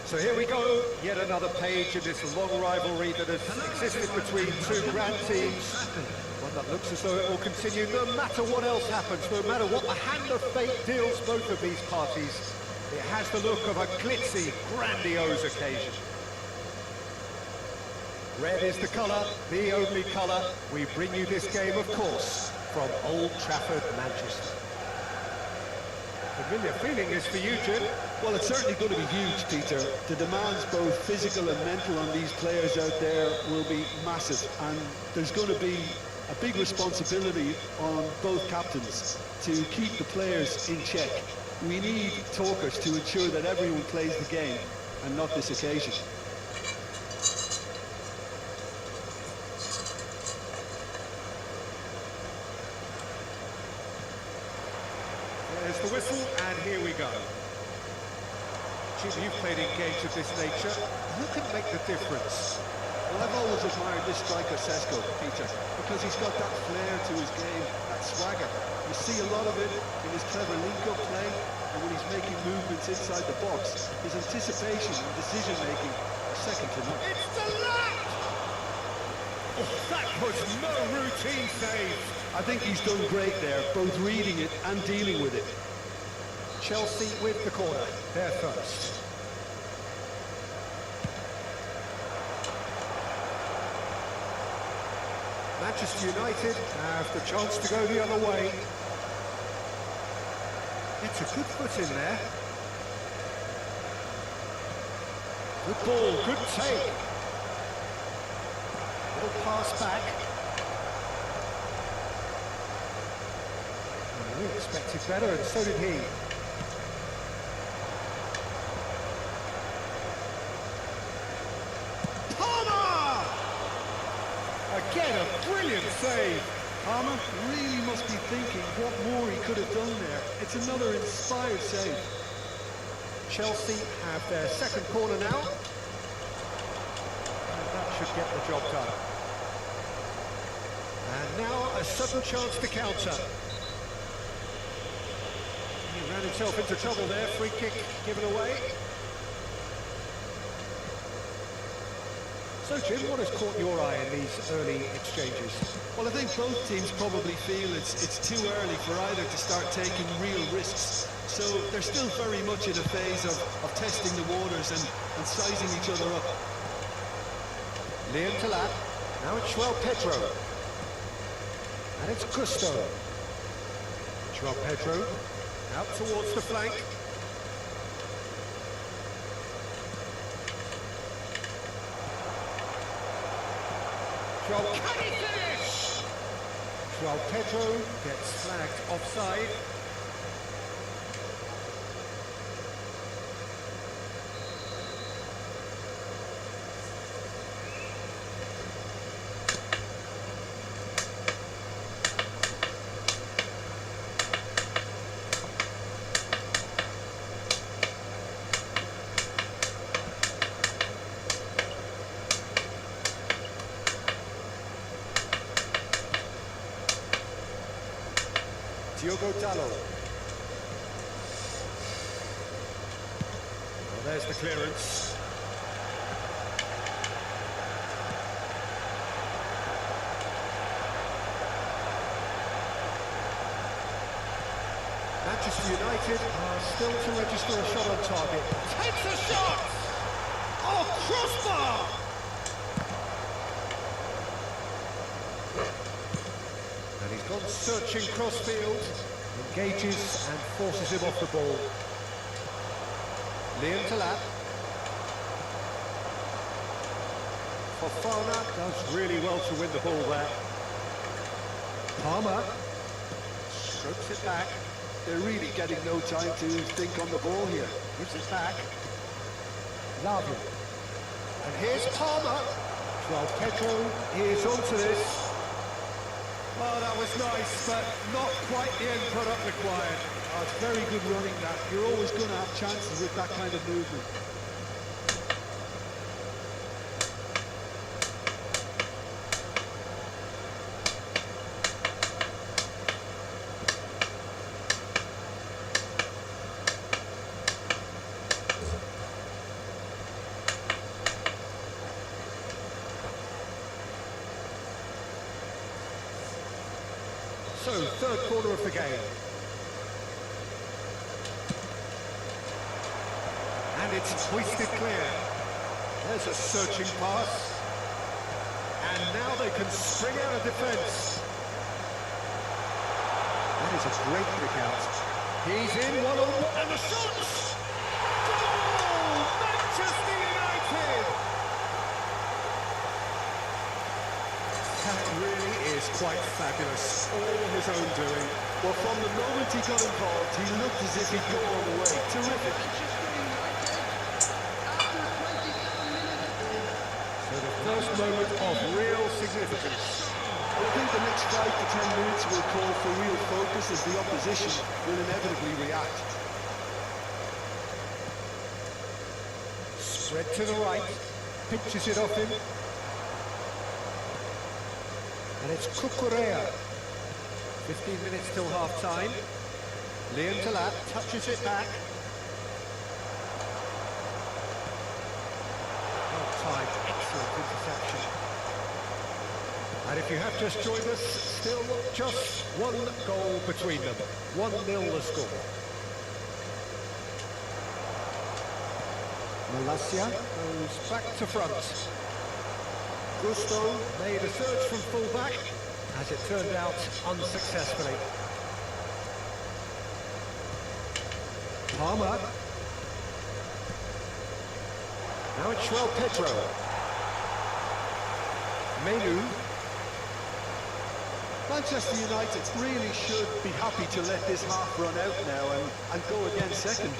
So here we go, yet another page in this long rivalry that has existed between two grand teams. One that looks as though it will continue no matter what else happens, no matter what the hand of fate deals both of these parties. It has the look of a glitzy, grandiose occasion. Red is the colour, the only colour. We bring you this game, of course, from Old Trafford, Manchester. Familiar feeling is for you, Jim. Well, it's certainly going to be huge, Peter. The demands, both physical and mental, on these players out there will be massive, and there's going to be a big responsibility on both captains to keep the players in check. We need talkers to ensure that everyone plays the game, and not this occasion. There's the whistle, and here we go. Jim, you've played in games of this nature. Who can make the difference? Well, I've always admired this striker, Sesko, Peter, because he's got that flair to his game, that swagger. You see a lot of it in his clever link-up play, and when he's making movements inside the box. His anticipation and decision-making are second to none. It's the left! Oh, that was no routine save. I think he's done great there, both reading it and dealing with it. Chelsea with the corner, they're first. Manchester United have the chance to go the other way. It's a good foot in there. Good ball, good take. Little pass back. We expected better, and so did he. Palmer! Again, a brilliant save. Palmer really must be thinking what more he could have done there. It's another inspired save. Chelsea have their second corner now. And that should get the job done. And now a sudden chance to counter. He ran himself into trouble there, free kick given away. So Jim, what has caught your eye in these early exchanges? Well, I think both teams probably feel it's too early for either to start taking real risks. So they're still very much in a phase of testing the waters and sizing each other up. Liam Talat, now it's João Pedro. And it's Gusto. João Pedro. Out towards the flank. Can he finish? João Pedro gets flagged offside. Diogo Dalot. Well, there's the clearance. Manchester United are still to register a shot on target. Takes a shot! Oh, crossbar! And he's gone searching crossfield, engages and forces him off the ball. Liam Talat. Fofana does really well to win the ball there. Palmer strokes it back. They're really getting no time to think on the ball here. Gives it back. Lavin. And here's Palmer. João Pedro is onto this. Oh, that was nice, but not quite the end product required. Oh, it's very good running, that. You're always going to have chances with that kind of movement. So, third quarter of the game. And it's hoisted clear. There's a searching pass. And now they can spring out of defence. That is a great pick out. He's in one-on-one, and the shots! Goal! Manchester United! That really is quite fabulous. All his own doing. Well, from the moment he got involved, he looked as if he'd go all the way. Terrific. So the first moment of real significance. I think the next 5 to 10 minutes will call for real focus as the opposition will inevitably react. Spread to the right, pinches it off him. And it's CUYYY. 15 minutes till half-time. Liam Talat touches it back. Well timed, excellent interception. And if you have just joined us, still just one goal between them. 1-0 the score. Malacia goes back to front. Gusto made a surge from full-back, as it turned out unsuccessfully. Palmer. Now it's João Pedro. Menu. Manchester United really should be happy to let this half run out now and go again second.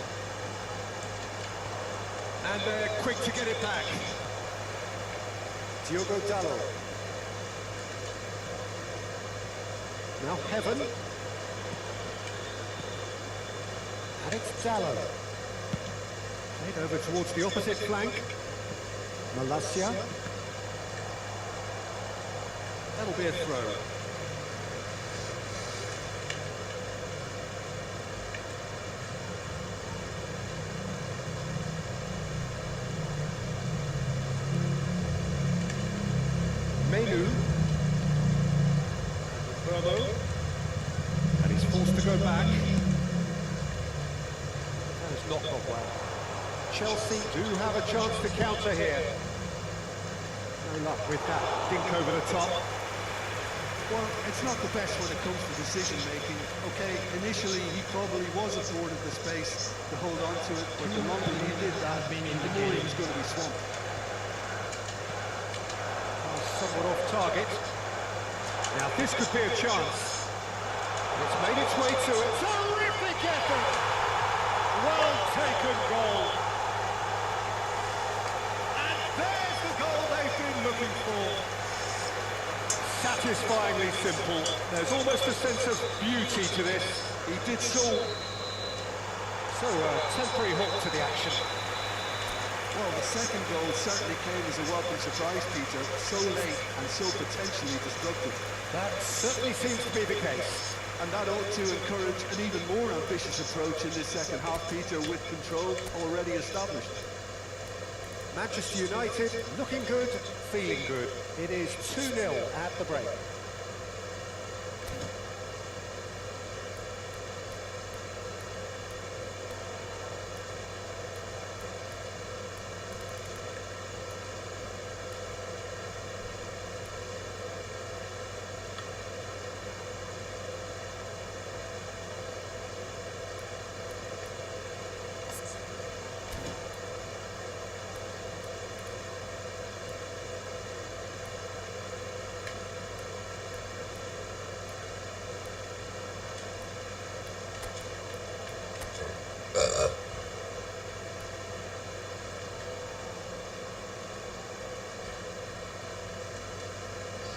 And they're quick to get it back. Diogo Dalot. Now Heaven. And it's Dalot. Played over towards the opposite flank. Malacia. That'll be a throw. Menu. Bravo. And he's forced to go back. That has not gone well. Chelsea do have a chance to counter here. No luck with that dink over the top. Well, it's not the best when it comes to decision-making. Okay, initially he probably was afforded the space to hold on to it, but the longer he did that, the more he was going to be swamped. Somewhat off target. Now this could be a chance. It's made its way to it. Terrific effort! Well taken goal. And there's the goal they've been looking for. Satisfyingly simple. There's almost a sense of beauty to this. He did so a temporary halt to the action. well. The second goal certainly came as a welcome surprise, Peter. So late and so potentially destructive. That certainly seems to be the case. And that ought to encourage an even more ambitious approach in this second half, Peter, with control already established. Manchester United looking good, feeling good. It is 2-0 at the break.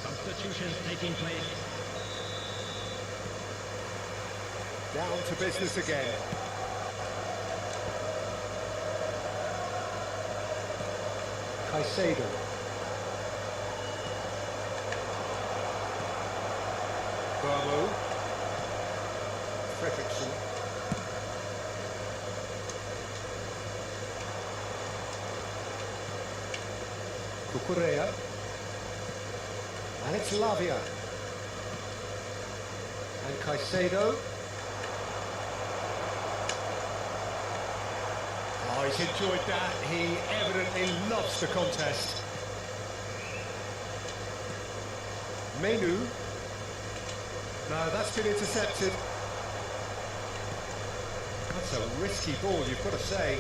Substitutions taking place. Down to business again. Caicedo. Bravo. Fredrickson. CUYYY. And it's Lavia. And Caicedo. Oh, he's enjoyed that. He evidently loves the contest. Menu. No, that's been intercepted. That's a risky ball, you've got to say.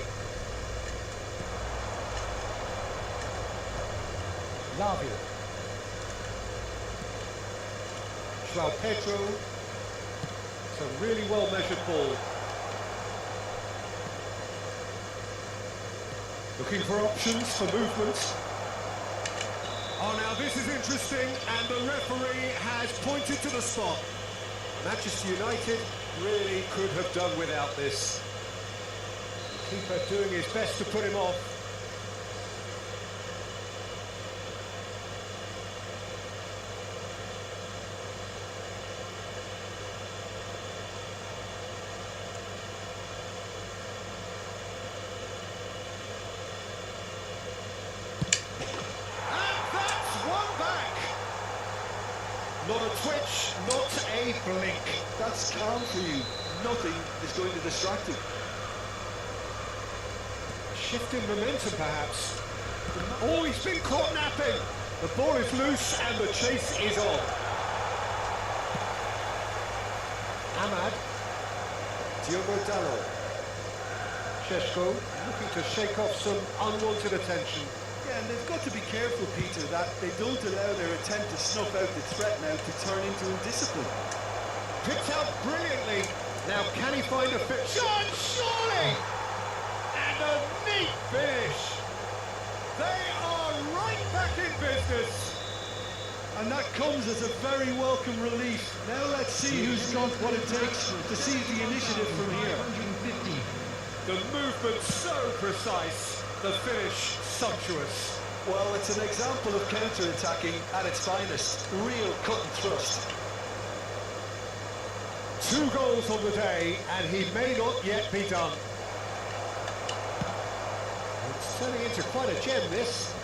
Lavia. João Pedro. It's a really well-measured ball. Looking for options, for movement. Oh, now this is interesting, and the referee has pointed to the spot. Manchester United really could have done without this. The keeper doing his best to put him off. Not a twitch, not a blink. That's calm for you. Nothing is going to distract him. A shift in momentum, perhaps. Oh, he's been caught napping. The ball is loose and the chase is on. Ahmad. Diogo Dalot. Šeško looking to shake off some unwanted attention. Yeah, and they've got to be careful, Peter, that they don't allow their attempt to snuff out the threat now to turn into indiscipline. Picked out brilliantly. Now can he find a fit? Shot, surely! And a neat finish. They are right back in business. And that comes as a very welcome relief. Now let's see who's got what it takes to seize the initiative from here. 550. The movement so precise. The finish sumptuous. Well, it's an example of counter-attacking at its finest. Real cut and thrust. 2 goals on the day, and he may not yet be done. It's turning into quite a gem, this.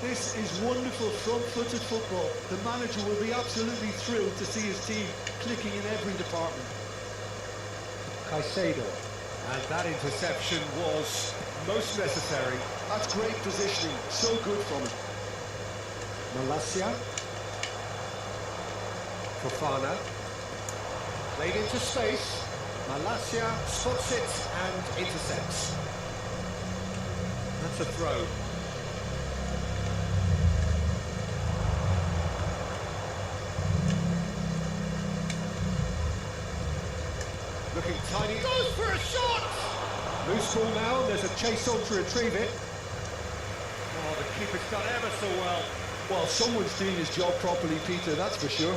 This is wonderful front-footed football. The manager will be absolutely thrilled to see his team clicking in every department. Caicedo. And that interception was most necessary. That's great positioning, so good from him. Malacia. Fofana. Played into space. Malacia spots it and intercepts. That's a throw. Looking tiny. Goes for a shot! Loose ball now, there's a chase on to retrieve it. Oh, the keeper's done ever so well. Well, someone's doing his job properly, Peter, that's for sure.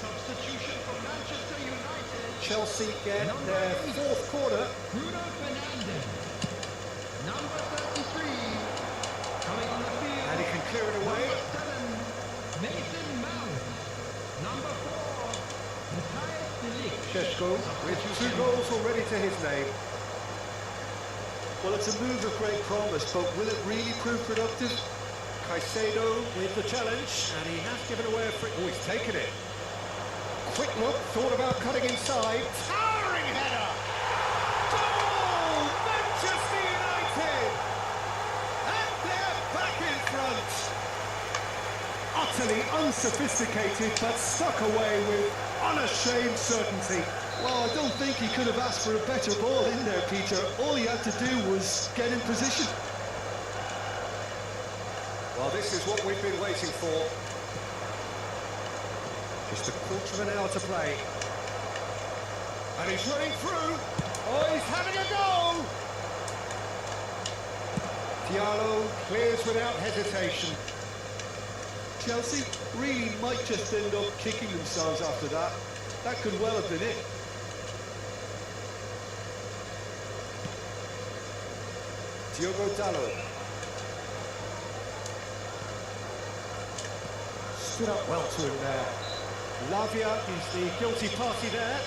Substitution from Manchester United. Chelsea get their 4th corner. Bruno Fernandes. Number 33. Coming on the field. And he can clear it away. Number 7. Mason Mount. Number 4. Francesco, with 2 goals already to his name. Well, it's a move of great promise, but will it really prove productive? Caicedo with the challenge, and he has given away a free... Oh, he's taken it. Quick look, thought about cutting inside. Towering header! Goal! Manchester United! And they're back in front! Utterly unsophisticated, but stuck away with unashamed certainty. Well, I don't think he could have asked for a better ball in there, Peter. All he had to do was get in position. Well, this is what we've been waiting for. Just a quarter of an hour to play. And he's running through. Oh, he's having a go! Diallo clears without hesitation. Chelsea really might just end up kicking themselves after that. That could well have been it. Diogo Dalot. Stood up well to him there. Lavia is the guilty party there.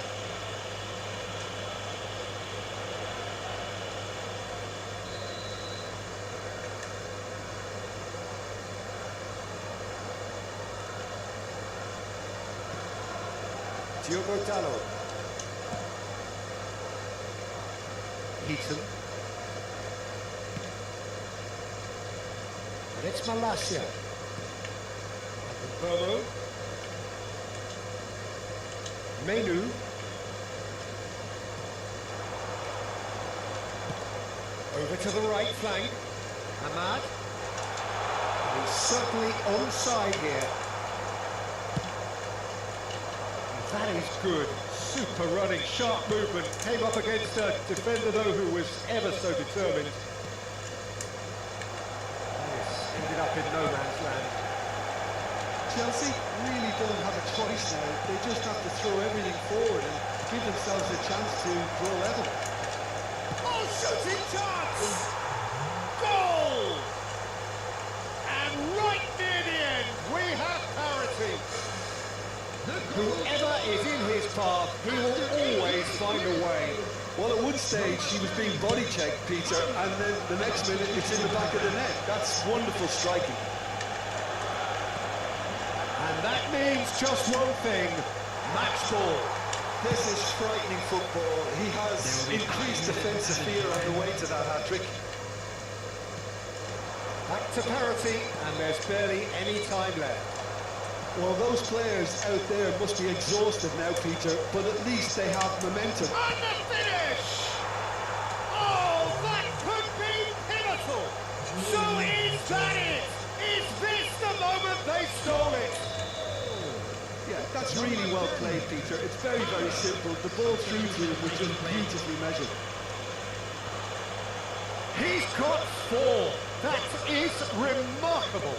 Diogo Dalot. Heaton. And it's Malacia. Burrow. Menu. Over to the right flank. Ahmad. He's certainly onside here. That is good. Super running, sharp movement. Came up against a defender, though, who was ever so determined. Yes, ended up in no man's land. Chelsea really don't have a choice now. They just have to throw everything forward and give themselves a chance to draw level. Oh, shooting chance! Goal! And right near the end, we have parity. Whoever is in his path, he will always find a way. Well, at one stage, he was being body checked, Peter, and then the next minute, it's in the back of the net. That's wonderful striking. And that means just one thing, match ball. This is frightening football. He has increased defensive fear on the way to that hat-trick. Back to parity, and there's barely any time left. Well, those players out there must be exhausted now, Peter, but at least they have momentum. And the finish! Oh, that could be pivotal! So is that it? Is this the moment they stole it? Yeah, that's really well played, Peter. It's very, very simple. The ball through to him was just beautifully measured. He's got 4. That is remarkable.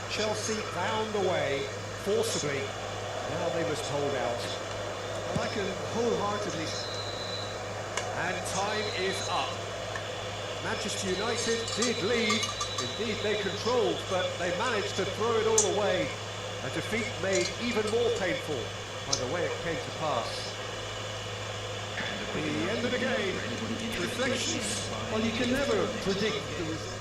Chelsea found a way, forcibly. Now they must hold out. Well, I can wholeheartedly... And time is up. Manchester United did lead. Indeed, they controlled, but they managed to throw it all away. A defeat made even more painful by the way it came to pass. The end of the game. Reflections. Well, you can never predict the